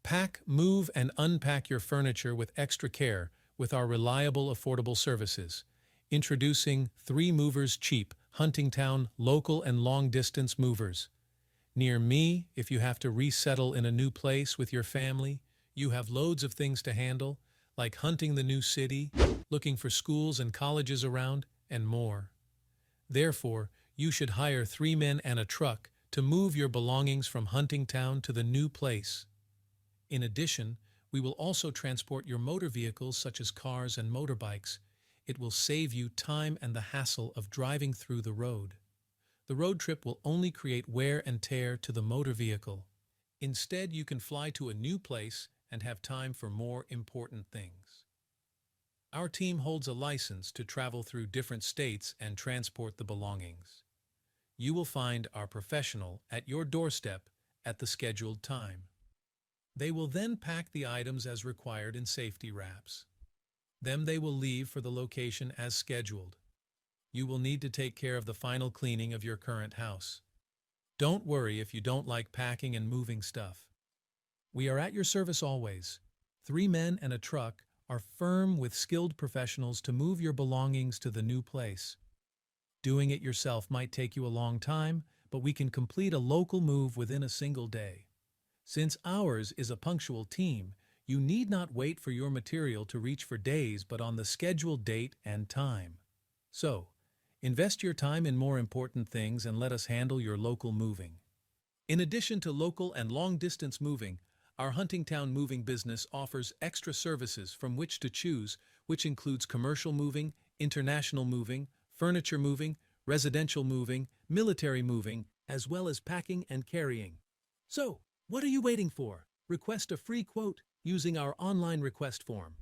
Pack, move, and unpack your furniture with extra care with our reliable, affordable services. Introducing 3 Movers Cheap, Huntingtown local and long-distance movers. Near me, if you have to resettle in a new place with your family, you have loads of things to handle, like hunting the new city, looking for schools and colleges around, and more. Therefore, you should hire 3 men and a truck to move your belongings from Huntingtown to the new place. In addition, we will also transport your motor vehicles such as cars and motorbikes. It will save you time and the hassle of driving through the road. The road trip will only create wear and tear to the motor vehicle. Instead, you can fly to a new place and have time for more important things. Our team holds a license to travel through different states and transport the belongings. You will find our professional at your doorstep at the scheduled time. They will then pack the items as required in safety wraps. Then they will leave for the location as scheduled. You will need to take care of the final cleaning of your current house. Don't worry if you don't like packing and moving stuff. We are at your service always. 3 men and a truck are firm with skilled professionals to move your belongings to the new place. Doing it yourself might take you a long time, but we can complete a local move within a single day. Since ours is a punctual team, you need not wait for your material to reach for days but on the scheduled date and time. So, invest your time in more important things and let us handle your local moving. In addition to local and long-distance moving, our Huntingtown moving business offers extra services from which to choose, which includes commercial moving, international moving, furniture moving, residential moving, military moving, as well as packing and carrying. So, what are you waiting for? Request a free quote using our online request form.